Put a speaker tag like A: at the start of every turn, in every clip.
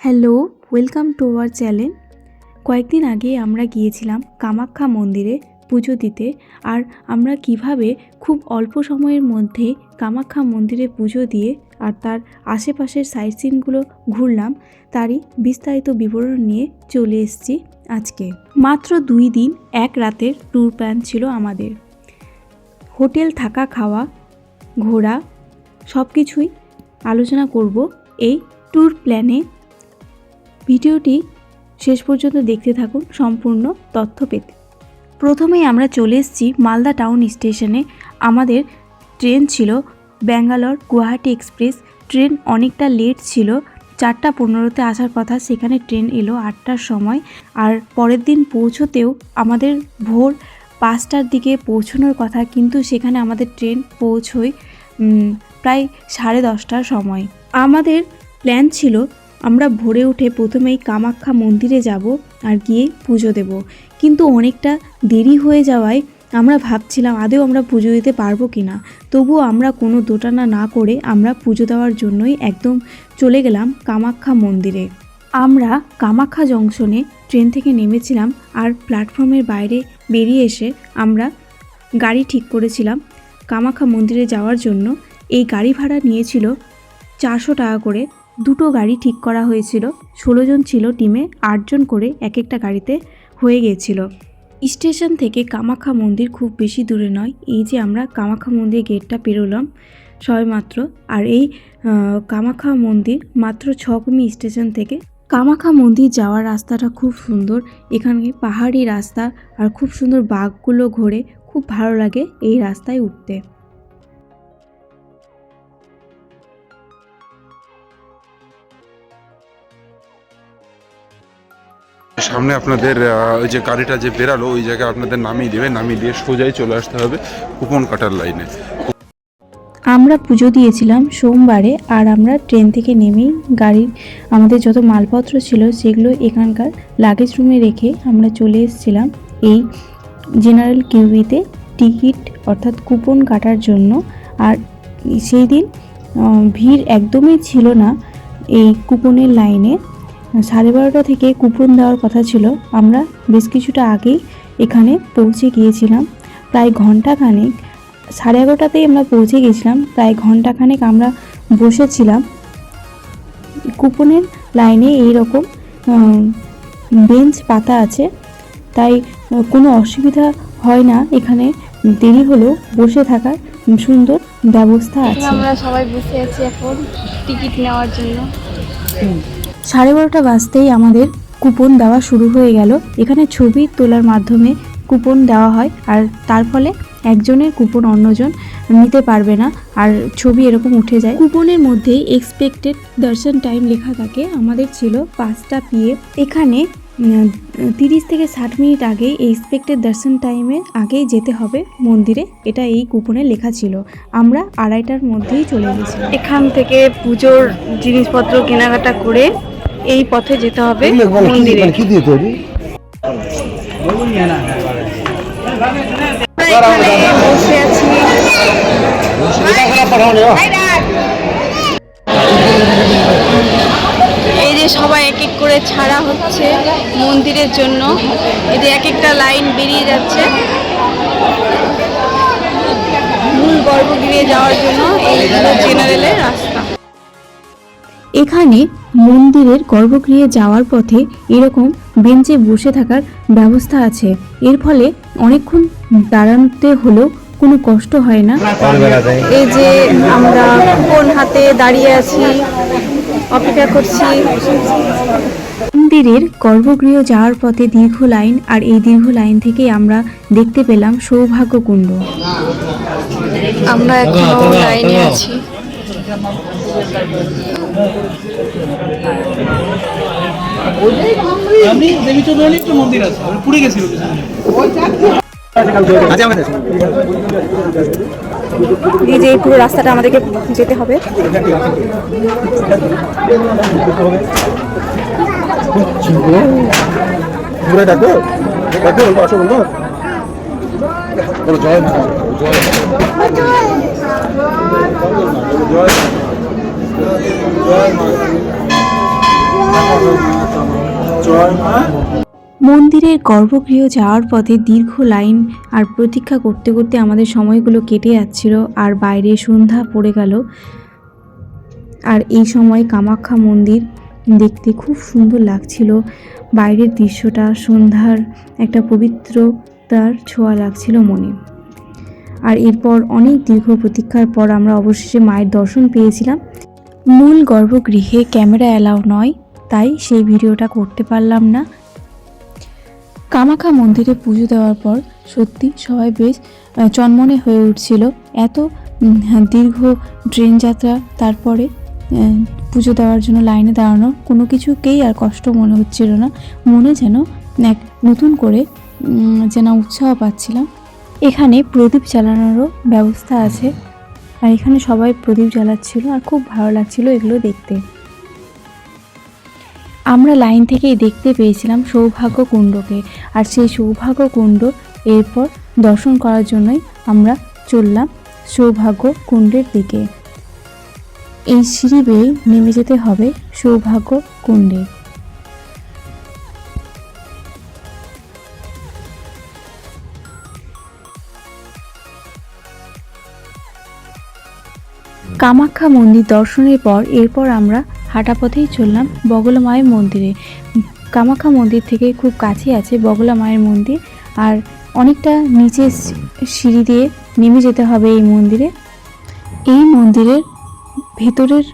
A: Hello, welcome to our channel. কয়েকদিন আগে আমরা গিয়েছিলাম কামাখ্যা মন্দিরে পুজো দিতে। আর আমরা কিভাবে খুব অল্প সময়ের মধ্যে কামাখ্যা মন্দিরে পুজো দিয়ে আর তার আশেপাশের সাইট সিনগুলো ঘুরলাম, তারই বিস্তারিত বিবরণ নিয়ে চলে এসেছি আজকে। মাত্র 2 দিন 1 রাতের ট্যুর প্ল্যান ছিল আমাদের। হোটেল, থাকা, খাওয়া, ঘোরা সব কিছুই আলোচনা করব এই ট্যুর প্ল্যানে। ভিডিওটি শেষ পর্যন্ত দেখতে থাকুন সম্পূর্ণ তথ্য পেতে। প্রথমেই আমরা চলে এসেছি মালদা টাউন স্টেশনে। আমাদের ট্রেন ছিল ব্যাঙ্গালোর গুয়াহাটি এক্সপ্রেস। ট্রেন অনেকটা লেট ছিল, 4টা 15-তে আসার কথা, সেখানে ট্রেন এলো 8টার সময়। আর পরের দিন পৌঁছতেও আমাদের ভোর 5টার দিকে পৌঁছানোর কথা, কিন্তু সেখানে আমাদের ট্রেন পৌঁছয় প্রায় 10:30টার সময়। আমাদের প্ল্যান ছিল আমরা ভোরে উঠে প্রথমেই কামাখ্যা মন্দিরে যাব আর গিয়ে পুজো দেব, কিন্তু অনেকটা দেরি হয়ে যাওয়ায় আমরা ভাবছিলাম আদৌ আমরা পুজো দিতে পারবো কি না। তবুও আমরা কোনো দোটানা না করে আমরা পুজো দেওয়ার জন্যই একদম চলে গেলাম কামাখ্যা মন্দিরে। আমরা কামাখ্যা জংশনে ট্রেন থেকে নেমেছিলাম আর প্ল্যাটফর্মের বাইরে বেরিয়ে এসে আমরা গাড়ি ঠিক করেছিলাম কামাখ্যা মন্দিরে যাওয়ার জন্য। এই গাড়ি ভাড়া নিয়েছিল 400 টাকা করে। 2টো গাড়ি ঠিক করা হয়েছিল, 16 জন ছিল টিমে, 8 জন করে এক একটা গাড়িতে হয়ে গিয়েছিল। স্টেশন থেকে কামাখ্যা মন্দির খুব বেশি দূরে নয়। এই যে আমরা কামাখ্যা মন্দির গেটটা পেরোলাম সবেমাত্র। আর এই কামাখ্যা মন্দির মাত্র 6 কিমি স্টেশন থেকে। কামাখ্যা মন্দির যাওয়ার রাস্তাটা খুব সুন্দর, এখানে পাহাড়ি রাস্তা আর খুব সুন্দর বাঘগুলো ঘোরে, খুব ভালো লাগে এই রাস্তায় উঠতে।
B: সামনে আপনাদের ওই যে গাড়িটা যে বেরালো ওই জায়গায় আপনাদের নামিয়ে দেবে, নামিয়ে দিয়ে সোজাই চলে আসতে হবে কুপন কাটার লাইনে।
A: আমরা পুজো দিয়েছিলাম সোমবারে, আর আমরা ট্রেন থেকে নেমেই গাড়ির আমাদের যত মালপত্র ছিল সেগুলো এখানকার লাগেজ রুমে রেখে আমরা চলে এসেছিলাম এই জেনারেল কিউবিতে টিকিট অর্থাৎ কুপন কাটার জন্য। আর সেই দিন ভিড় একদমই ছিল না এই কুপনের লাইনে। 12:30 থেকে কুপন দেওয়ার কথা ছিল। আমরা বেশ কিছুটা আগেই এখানে পৌঁছে গিয়েছিলাম, প্রায় ঘন্টাখানেক। 11:30তেই আমরা পৌঁছে গেছিলাম, প্রায় ঘন্টাখানেক আমরা বসেছিলাম কুপনের লাইনে। এই রকম বেঞ্চ পাতা আছে, তাই কোনো অসুবিধা হয় না। এখানে দেরি হলেও বসে থাকার সুন্দর ব্যবস্থা আছে।
C: আমরা সবাই বসে আছি এখন টিকিট নেওয়ার জন্য।
A: 12:30 বাজতেই আমাদের কুপন দেওয়া শুরু হয়ে গেল। এখানে ছবি তোলার মাধ্যমে কুপন দেওয়া হয়, আর তার ফলে একজনের কুপন অন্যজন নিতে পারবে না, আর ছবি এরকম উঠে যায়। কুপনের মধ্যেই এক্সপেক্টেড দর্শন টাইম লেখা থাকে। আমাদের ছিল 5টা PM। এখানে 30 থেকে 60 মিনিট আগে এক্সপেক্টেড দর্শন টাইমের আগেই যেতে হবে মন্দিরে, এটা এই কুপনে লেখা ছিল। আমরা 2:30টার মধ্যেই চলে গেছি।
C: এখান থেকে পুজোর জিনিসপত্র কেনাকাটা করে এই পথে যেতে হবে মন্দিরে। এখানে বসে আছি। এই যে সবাই এক এক করে ছাড়া হচ্ছে মন্দিরের জন্য। এই যে এক একটা লাইন বেরিয়ে যাচ্ছে মূল গর্ভগৃহে যাওয়ার জন্য। এই হলো জেনারেলের রাস্তা।
A: এখানে মন্দিরের গর্ভগৃহে যাওয়ার পথে এরকম বেঞ্চে বসে থাকার ব্যবস্থা আছে। এর ফলে অনেকক্ষণ দাঁড়াতে হলেও কোনো কষ্ট হয় না।
C: এই যে আমরা কোন হাতে দাঁড়িয়ে আছি, অপেক্ষা করছি।
A: মন্দিরের গর্ভগৃহ যাওয়ার পথে দীর্ঘ লাইন, আর এই দীর্ঘ লাইন থেকেই আমরা দেখতে পেলাম সৌভাগ্যকুণ্ড।
C: আমরা এখনো লাইনে আছি।
D: মন্দির আছে, পুড়ে গেছিল।
C: এই যে পুরো রাস্তাটা আমাদেরকে যেতে হবে।
A: মন্দিরের গর্ভগৃহ যাওয়ার পথে দীর্ঘ লাইন আর প্রতীক্ষা করতে করতে আমাদের সময়গুলো কেটে যাচ্ছিল, আর বাইরে সন্ধ্যা পড়ে গেল। আর এই সময় কামাখ্যা মন্দির দেখতে খুব সুন্দর লাগছিল। বাইরের দৃশ্যটা সন্ধ্যার একটা পবিত্রতার ছোঁয়া লাগছিল মনে। আর এরপর অনেক দীর্ঘ প্রতীক্ষার পর আমরা অবশেষে মায়ের দর্শন পেয়েছিলাম। মূল গর্ভগৃহে ক্যামেরা অ্যালাউ নয়, তাই সেই ভিডিওটা করতে পারলাম না। কামাখ্যা মন্দিরে পুজো দেওয়ার পর সত্যি সবাই বেশ চনমনে হয়ে উঠছিল। এত দীর্ঘ ট্রেন যাত্রা, তারপরে পুজো দেওয়ার জন্য লাইনে দাঁড়ানো, কোনো কিছুকেই আর কষ্ট মনে হচ্ছিল না। মনে যেন এক নতুন করে যেন উৎসাহ পাচ্ছিলাম। এখানে প্রদীপ জ্বালানোরও ব্যবস্থা আছে, আর এখানে সবাই প্রদীপ জ্বালাচ্ছিল, আর খুব ভালো লাগছিল এগুলো দেখতে। আমরা লাইন থেকেই দেখতে পেয়েছিলাম সৌভাগ্য কুণ্ডকে, আর সেই সৌভাগ্য কুণ্ড এরপর দর্শন করার জন্যই আমরা চললাম সৌভাগ্য কুণ্ডের দিকে। এই সিঁড়ি বেয়ে নেমে যেতে হবে সৌভাগ্য কুণ্ডে। কামাখ্যা মন্দির দর্শনের পর এরপর আমরা হাঁটা পথেই চললাম বগলা মায়ের মন্দিরে। কামাখ্যা মন্দির থেকে খুব কাছে আছে বগলা মায়ের মন্দির, আর অনেকটা নিচে সিঁড়ি দিয়ে নেমে যেতে হবে এই মন্দিরে। এই মন্দিরের ভেতরের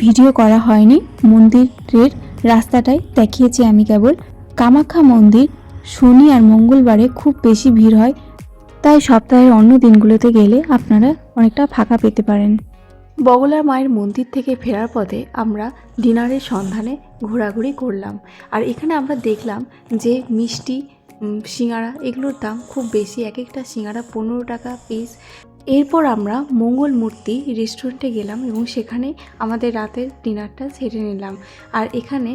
A: ভিডিও করা হয়নি, মন্দিরের রাস্তাটাই দেখিয়েছি আমি কেবল। কামাখ্যা মন্দির শনি আর মঙ্গলবারে খুব বেশি ভিড় হয়, তাই সপ্তাহের অন্য দিনগুলোতে গেলে আপনারা অনেকটা ফাঁকা পেতে পারেন। বগলার মায়ের মন্দির থেকে ফেরার পথে আমরা ডিনারের সন্ধানে ঘোরাঘুরি করলাম, আর এখানে আমরা দেখলাম যে মিষ্টি, সিঙ্গাড়া এগুলোর দাম খুব বেশি, এক একটা সিঙ্গাড়া 15 টাকা পিস। এরপর আমরা মঙ্গল মূর্তি রেস্টুরেন্টে গেলাম এবং সেখানে আমাদের রাতের ডিনারটা সেরে নিলাম। আর এখানে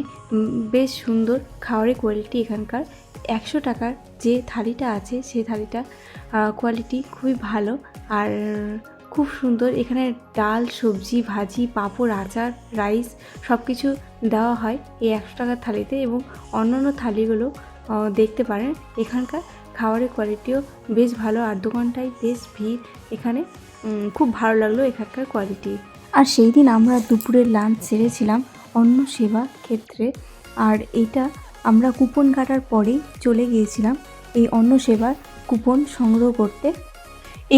A: বেশ সুন্দর খাবারের কোয়ালিটি এখানকার। 100 টাকার যে থালিটা আছে সেই থালিটা কোয়ালিটি খুবই ভালো, আর খুব সুন্দর। এখানে ডাল, সবজি, ভাজি, পাঁপড়, আচার, রাইস সব কিছু দেওয়া হয় এই 100 টাকার থালিতে, এবং অন্যান্য থালিগুলো দেখতে পারেন। এখানকার খাবারের কোয়ালিটিও বেশ ভালো, আর দোকানটায় বেশ ভিড়। এখানে খুব ভালো লাগলো এখানকার কোয়ালিটি। আর সেই দিন আমরা দুপুরের লাঞ্চ সেরেছিলাম অন্ন সেবা ক্ষেত্রে, আর এইটা আমরা কুপন কাটার পরেই চলে গিয়েছিলাম এই অন্ন সেবার কুপন সংগ্রহ করতে।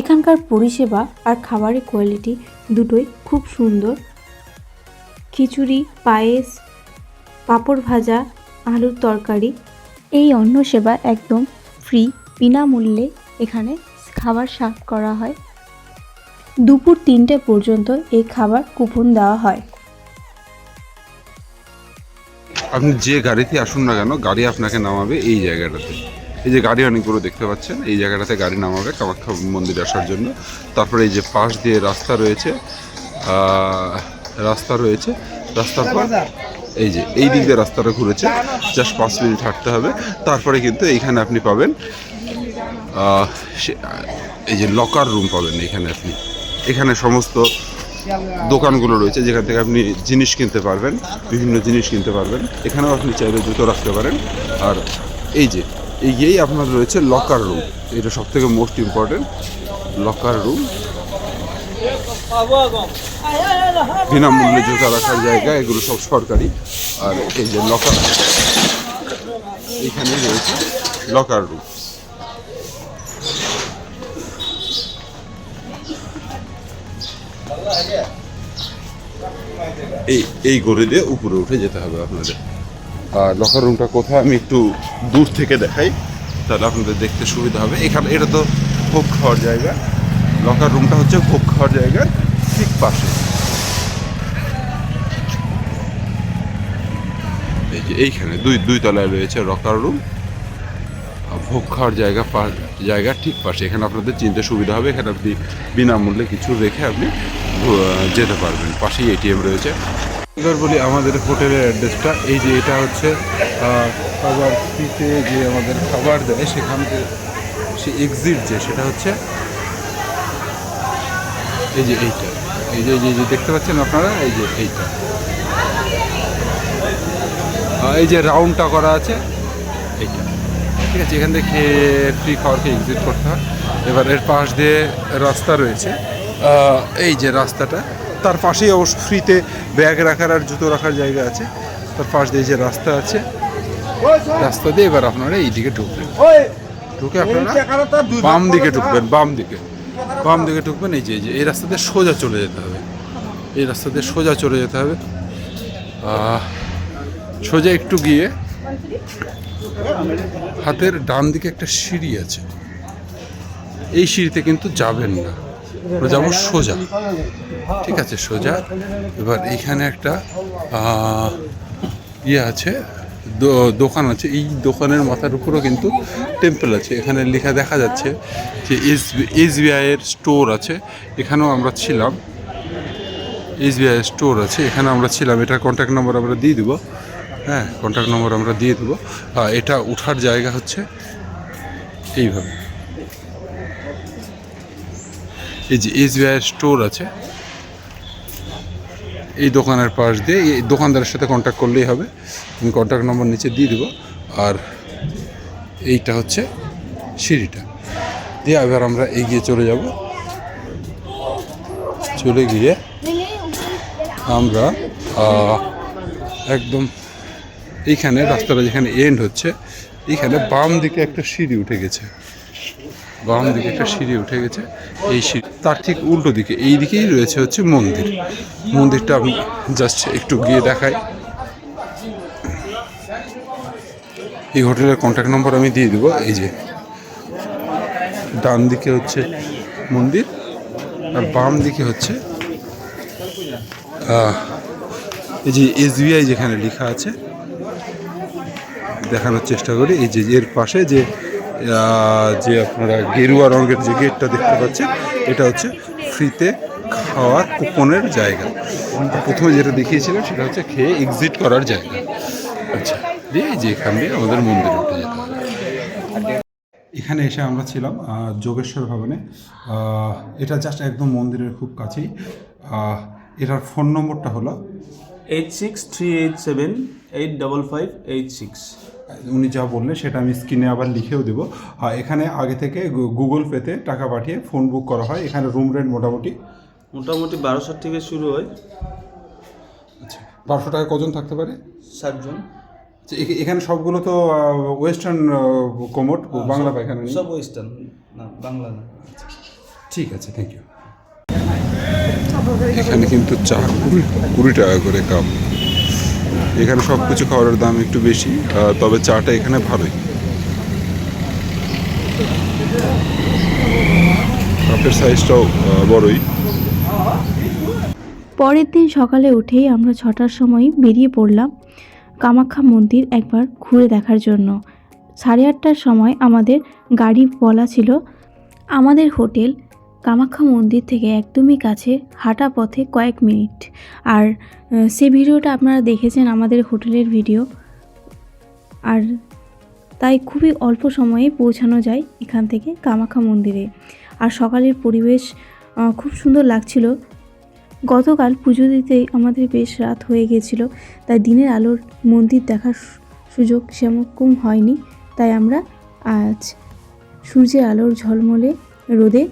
A: এখানকার পরিষেবা আর খাবারের কোয়ালিটি দুটোই খুব সুন্দর। খিচুড়ি, পায়েস, পাঁপড় ভাজা, আলুর তরকারি, এই অন্ন সেবা একদম ফ্রি, বিনামূল্যে এখানে খাবার সার্ভ করা হয়। দুপুর 3টে পর্যন্ত এই খাবার কুপন দেওয়া হয়।
B: আপনি যে গাড়িতে আসুন না কেন, গাড়ি আপনাকে নামাবে এই জায়গাটাতে। এই যে গাড়ি অনেকগুলো দেখতে পাচ্ছেন, এই জায়গাটাতে গাড়ি নামাবে কামাখ্যা মন্দিরে আসার জন্য। তারপরে এই যে পাশ দিয়ে রাস্তা রয়েছে, রাস্তার পর এই যে এই দিক দিয়ে রাস্তাটা ঘুরেছে, জাস্ট 5 মিনিট হাঁটতে হবে। তারপরে কিন্তু এইখানে আপনি পাবেন এই যে লকার রুম পাবেন। এখানে সমস্ত দোকানগুলো রয়েছে যেখান থেকে আপনি জিনিস কিনতে পারবেন, বিভিন্ন জিনিস কিনতে পারবেন। এখানেও আপনি চাইলে জুতো রাখতে পারেন। আর এই যে এইগুলোই আপনার রয়েছে লকার রুম, এটা সব থেকে মোস্ট ইম্পর্টেন্ট। লকার রুম বিনামূল্যে জুতা রাখার জায়গা, এগুলো সব সরকারি। আর এই যে লকার, এখানে রয়েছে লকার রুম। এই গড়ি দিয়ে উপরে উঠে যেতে হবে আপনাদের। আর লকার রুমটা কোথায় আমি একটু দূর থেকে দেখাই, তাহলে আপনাদের দেখতে সুবিধা হবে। এখানে এটা তো ভোগ খাওয়ার জায়গা, লকার রুমটা হচ্ছে ভোগ খাওয়ার জায়গার ঠিক পাশে। এই যে এইখানে দুই তলায় রয়েছে লকার রুম, ভোগ খাওয়ার জায়গা ঠিক পাশে। এখানে আপনাদের চিনতে সুবিধা হবে। এখানে আপনি বিনামূল্যে কিছু রেখে আপনি যেতে পারবেন। পাশেই এটিএম রয়েছে। এবার বলি আমাদের হোটেলের অ্যাড্রেসটা। এই যে এটা হচ্ছে খাবার ফ্রিতে যে আমাদের খাবার দেয়, সেখান থেকে সে এক্সিট যে সেটা হচ্ছে এই যে এইটা, এই যে দেখতে পাচ্ছেন আপনারা, এই যে এইটা। এই যে রাউন্ডটা করা আছে এইটা, ঠিক আছে। এখান থেকে ফ্রি খাওয়ারকে এক্সিট করতে হয়। এবার এর পাশ দিয়ে রাস্তা রয়েছে, এই যে রাস্তাটা, তার পাশেই অবশ্য ফ্রিতে ব্যাগ রাখার আর জুতো রাখার জায়গা আছে। তার পাশ দিয়ে যে রাস্তা আছে, রাস্তা দিয়ে এবার আপনারা এই দিকে ঢুকবেন, ঢুকে আপনারা বাম দিকে ঢুকবেন, বাম দিকে ঢুকবেন। এই যে এই রাস্তাতে সোজা চলে যেতে হবে, এই রাস্তাতে সোজা চলে যেতে হবে। সোজা একটু গিয়ে হাতের ডান দিকে একটা সিঁড়ি আছে, এই সিঁড়িতে কিন্তু যাবেন না, আমরা যাবো সোজা, ঠিক আছে, সোজা। এবার এইখানে একটা ইয়ে আছে, দোকান আছে, এই দোকানের মাথার উপরও কিন্তু টেম্পল আছে। এখানে লেখা দেখা যাচ্ছে যে SBI এর স্টোর আছে, এখানেও আমরা ছিলাম, SBI স্টোর আছে, এখানে আমরা ছিলাম। এটার কন্ট্যাক্ট নম্বর আমরা দিয়ে দেবো, হ্যাঁ, কন্ট্যাক্ট নম্বর আমরা দিয়ে দেবো। এটা ওঠার জায়গা হচ্ছে এইভাবে, এই যে SBI স্টোর আছে, এই দোকানের পাশ দিয়ে এই দোকানদারের সাথে কন্ট্যাক্ট করলেই হবে, আমি কন্ট্যাক্ট নম্বর নিচে দিয়ে দেবো। আর এইটা হচ্ছে সিঁড়িটা দিয়ে এবার আমরা এগিয়ে চলে যাব। চলে গিয়ে আমরা একদম এইখানে রাস্তাটা যেখানে এন্ড হচ্ছে, এইখানে বাম দিকে একটা সিঁড়ি উঠে গেছে, বাম দিকে একটা সিঁড়ি উঠে গেছে। এই সিঁড়ি তার ঠিক উল্টো দিকে এই দিকেই রয়েছে হচ্ছে মন্দির। মন্দিরটা আমি জাস্ট একটু গিয়ে দেখাই। এই হোটেলের কন্ট্যাক্ট নম্বর আমি দিয়ে দেবো। এই যে ডান দিকে হচ্ছে মন্দির আর বাম দিকে হচ্ছে এই যে SBI যেখানে লেখা আছে, দেখানোর চেষ্টা করি। এই যে এর পাশে যে আপনারা গেরুয়া রঙের যে গেটটা দেখতে পাচ্ছেন, এটা হচ্ছে ফ্রিতে খাওয়ার কুপনের জায়গা। প্রথমে যেটা দেখিয়েছিলাম সেটা হচ্ছে খেয়ে এক্সিট করার জায়গা। আচ্ছা, দিয়ে যে এখান দিয়ে আমাদের মন্দিরে উঠে যেতে হবে। এখানে এসে আমরা ছিলাম যোগেশ্বর ভবনে, এটা জাস্ট একদম মন্দিরের খুব কাছেই। এটার ফোন নম্বরটা হলো
E: 8638785586।
B: উনি যা বললেন সেটা আমি স্ক্রিনে আবার লিখেও দেবো। এখানে আগে থেকে গুগল পেতে টাকা পাঠিয়ে ফোন বুক করা হয়। এখানে রুম রেন্ট মোটামুটি
E: 1200 থেকে শুরু হয়।
B: আচ্ছা, 1200 টাকা কজন থাকতে পারে?
E: 7 জন।
B: আচ্ছা, এখানে সবগুলো তো ওয়েস্টার্ন কোমোড, বাংলা পায়খানা নেই?
E: সব ওয়েস্টার্ন, না বাংলা না।
B: ঠিক আছে, থ্যাংক ইউ। এখানে কিন্তু চা 20 টাকা করে কাপ। এখানে সব কিছু খাবারের দাম একটু বেশি, তবে চাটা এখানে ভালোই। কাপের সাইজটাও বড়ই।
A: পরের দিন সকালে উঠেই আমরা 6টার সময় বেরিয়ে পড়লাম কামাখ্যা মন্দির একবার ঘুরে দেখার জন্য। 8:30টার সময় আমাদের গাড়ি বলা ছিল। আমাদের হোটেল কামাখ্যা মন্দির থেকে একদমই কাছে, হাঁটা পথে কয়েক মিনিট। আর সে ভিডিওটা আপনারা দেখেছেন আমাদের হোটেলের ভিডিও। আর তাই খুবই অল্প সময়ে পৌঁছানো যায় এখান থেকে কামাখ্যা মন্দিরে। আর সকালের পরিবেশ খুব সুন্দর লাগছিল। গতকাল পুজো দিতেই আমাদের বেশ রাত হয়ে গিয়েছিল, তাই দিনের আলোর মন্দির দেখার সুযোগ সেরকম হয়নি। তাই আমরা আজ সূর্যের আলোর ঝলমলে রোদে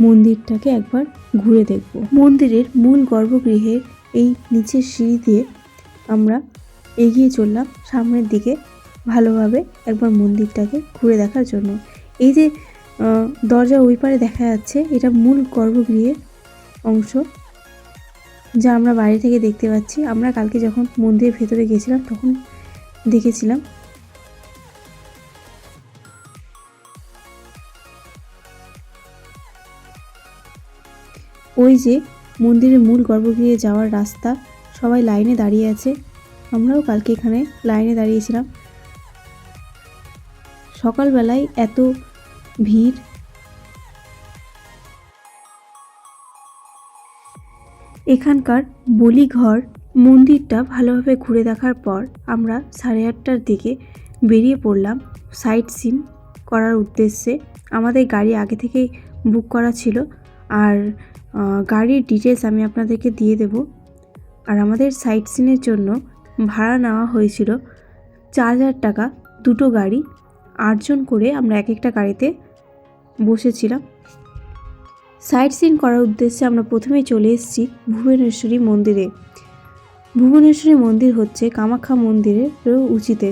A: মন্দিরটাকে একবার ঘুরে দেখব। মন্দিরের মূল গর্ভগৃহের এই নিচের সিঁড়ি দিয়ে আমরা এগিয়ে চললাম সামনের দিকে, ভালোভাবে একবার মন্দিরটাকে ঘুরে দেখার জন্য। এই যে দরজা ওই পারে দেখা যাচ্ছে, এটা মূল গর্ভগৃহের অংশ, যা আমরা বাইরে থেকে দেখতে পাচ্ছি। আমরা কালকে যখন মন্দিরের ভেতরে গেছিলাম তখন দেখেছিলাম। ওই যে মন্দিরের মূল গর্ভগৃহে যাওয়ার রাস্তা, সবাই লাইনে দাঁড়িয়ে আছে। আমরাও কালকে এখানে লাইনে দাঁড়িয়েছিলাম। সকালবেলায় এত ভিড়। এখানকার বলিঘর মন্দিরটা ভালোভাবে ঘুরে দেখার পর আমরা 8:30টার দিকে বেরিয়ে পড়লাম সাইট সিন করার উদ্দেশ্যে। আমাদের গাড়ি আগে থেকেই বুক করা ছিল, আর গাড়ির ডিটেলস আমি আপনাদেরকে দিয়ে দেব। আর আমাদের সাইট সিনের জন্য ভাড়া নেওয়া হয়েছিল 4,000 টাকা দুটো গাড়ি, 8 জন করে আমরা এক একটা গাড়িতে বসেছিলাম। সাইট সিন করার উদ্দেশ্যে আমরা প্রথমেই চলে এসেছি ভুবনেশ্বরী মন্দিরে। ভুবনেশ্বরী মন্দির হচ্ছে কামাখ্যা মন্দিরেরও উঁচিতে,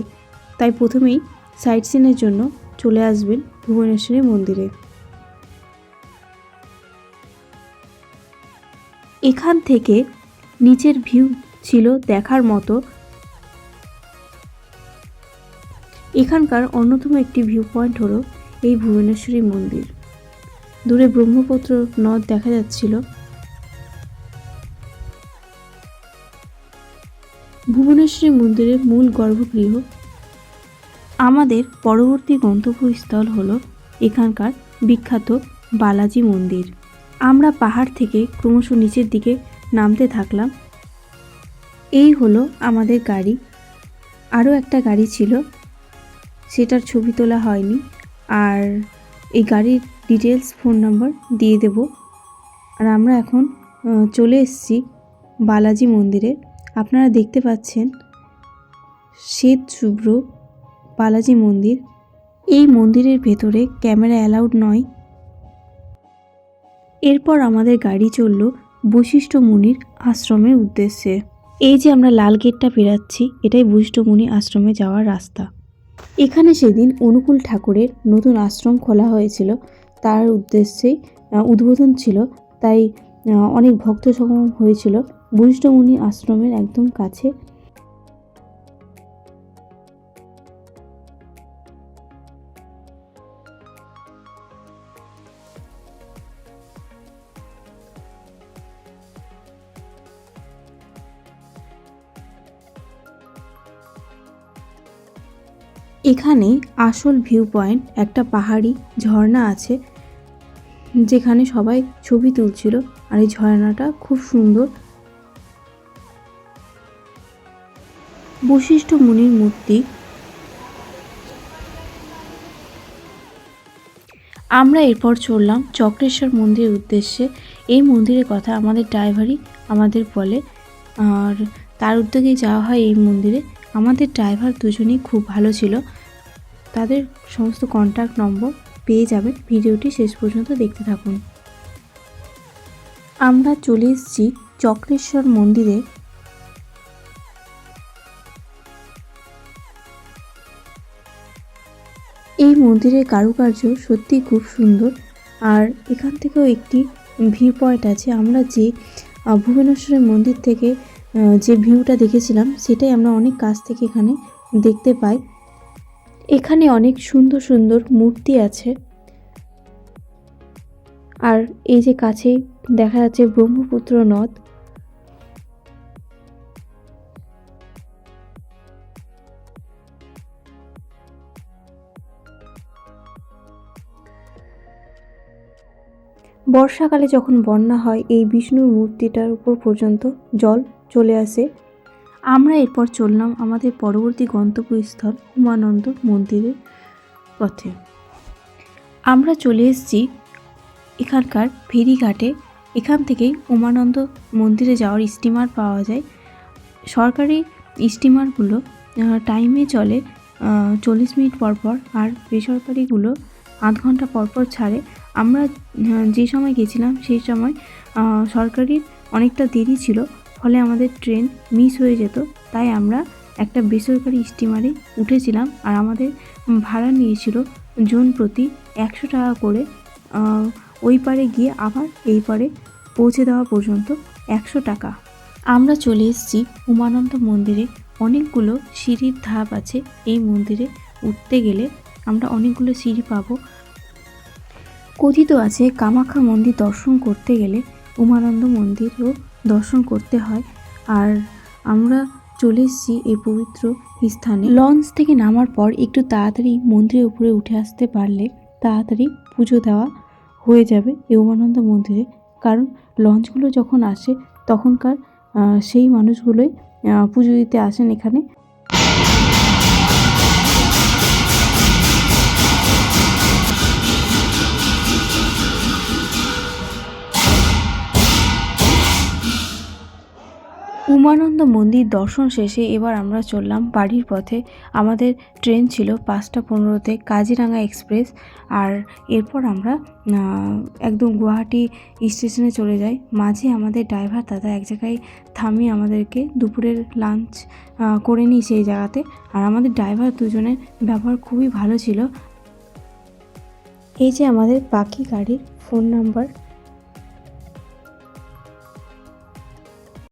A: তাই প্রথমেই সাইট সিনের জন্য চলে আসবেন ভুবনেশ্বরী মন্দিরে। এখান থেকে নিচের ভিউ ছিল দেখার মতো। এখানকার অন্যতম একটি ভিউ পয়েন্ট হলো এই ভুবনেশ্বরী মন্দির। দূরে ব্রহ্মপুত্র নদ দেখা যাচ্ছিল। ভুবনেশ্বরী মন্দিরের মূল গর্ভগৃহ। আমাদের পরবর্তী গন্তব্যস্থল হলো এখানকার বিখ্যাত বালাজি মন্দির। আমরা পাহাড় থেকে ক্রমশ নিচের দিকে নামতে থাকলাম। এই হলো আমাদের গাড়ি। আরও একটা গাড়ি ছিল, সেটার ছবি তোলা হয়নি, আর এই গাড়ির ডিটেলস ফোন নাম্বার দিয়ে দেব। আর আমরা এখন চলে এসেছি বালাজি মন্দিরে। আপনারা দেখতে পাচ্ছেন শ্বেত শুভ্র বালাজি মন্দির। এই মন্দিরের ভেতরে ক্যামেরা অ্যালাউড নয়। এরপর আমাদের গাড়ি চলল বশিষ্ঠ মুনির আশ্রমের উদ্দেশ্যে। এই যে আমরা লাল গেটটা পেরাচ্ছি, এটাই বশিষ্ঠ মুনি আশ্রমে যাওয়ার রাস্তা। এখানে সেদিন অনুকূল ঠাকুরের নতুন আশ্রম খোলা হয়েছিল, তার উদ্দেশ্যেই উদ্বোধন ছিল, তাই অনেক ভক্ত সমাগম হয়েছিল বশিষ্ঠ মুনি আশ্রমের একদম কাছে। এখানে আসল ভিউ পয়েন্ট, একটা পাহাড়ি ঝর্ণা আছে যেখানে সবাই ছবি তুলছিল, আর এই ঝর্ণাটা খুব সুন্দর। বশিষ্ঠ মুনির মূর্তি। আমরা এরপর চললাম চক্রেশ্বর মন্দিরের উদ্দেশ্যে। এই মন্দিরের কথা আমাদের ড্রাইভারই আমাদের বলে, আর তার উদ্যোগেই যাওয়া হয় এই মন্দিরে। আমাদের ড্রাইভার দুজনেই খুব ভালো ছিল। তাদের সমস্ত কন্ট্যাক্ট নম্বর পেয়ে যাবেন, ভিডিওটি শেষ পর্যন্ত দেখতে থাকুন। আমরা চলে এসেছি চক্রেশ্বর মন্দিরে। এই মন্দিরের কারুকার্য সত্যি খুব সুন্দর, আর এখান থেকেও একটি ভিউ পয়েন্ট আছে। আমরা যে ভুবনেশ্বরের মন্দির থেকে যে ভিউটা দেখেছিলাম, সেটাই আমরা অনেক কাছ থেকে এখানে দেখতে পাই। এখানে অনেক সুন্দর সুন্দর মূর্তি আছে, আর এই যে কাছেই দেখা যাচ্ছে ব্রহ্মপুত্র নদ। বর্ষাকালে যখন বন্যা হয়, এই বিষ্ণুর মূর্তিটার উপর পর্যন্ত জল চলে আসে। আমরা এরপর চললাম আমাদের পরবর্তী গন্তব্যস্থল উমানন্দ মন্দিরের পথে। আমরা চলে এসেছি এখানকার ফেরিঘাটে। এখান থেকেই উমানন্দ মন্দিরে যাওয়ার স্টিমার পাওয়া যায়। সরকারি স্টিমারগুলো টাইমে চলে 40 মিনিট পর পর, আর বেসরকারিগুলো আধ ঘন্টা পর পর ছাড়ে। আমরা যে সময় গেছিলাম সেই সময় সরকারির অনেকটা দেরি ছিল, ফলে আমাদের ট্রেন মিস হয়ে যেত। তাই আমরা একটা বেসরকারি স্টিমারে উঠেছিলাম, আর আমাদের ভাড়া নিয়েছিল জন প্রতি 100 টাকা করে। ওই পারে গিয়ে আবার এই পারে পৌঁছে দেওয়া পর্যন্ত 100 টাকা। আমরা চলে এসেছি উমানন্দ মন্দিরে। অনেকগুলো সিঁড়ির ধাপ আছে এই মন্দিরে উঠতে গেলে। আমরা অনেকগুলো সিঁড়ি পাবো। কথিত আছে কামাখ্যা মন্দির দর্শন করতে গেলে উমানন্দ মন্দিরও দর্শন করতে হয়। আর আমরা চলে এসেছি এই পবিত্র স্থানে। লঞ্চ থেকে নামার পর একটু তাড়াতাড়ি মন্দিরের উপরে উঠে আসতে পারলে তাড়াতাড়ি পুজো দেওয়া হয়ে যাবে এই উমানন্দ মন্দিরে। কারণ লঞ্চগুলো যখন আসে তখনকার সেই মানুষগুলোই পুজো দিতে আসেন এখানে। উমানন্দ সমস্ত মন্দির দর্শন শেষে এবার আমরা চললাম বাড়ির পথে। আমাদের ট্রেন ছিল 5:15-তে কাজিরাঙা এক্সপ্রেস। আর এরপর আমরা একদম গুয়াহাটি স্টেশনে চলে যাই। মাঝে আমাদের ড্রাইভার দাদা এক জায়গায় থামিয়ে আমাদেরকে দুপুরের লাঞ্চ করে নিই সেই জায়গাতে। আর আমাদের ড্রাইভার দুজনের ব্যবহার খুবই ভালো ছিল। এই যে আমাদের বাকি গাড়ির ফোন নাম্বার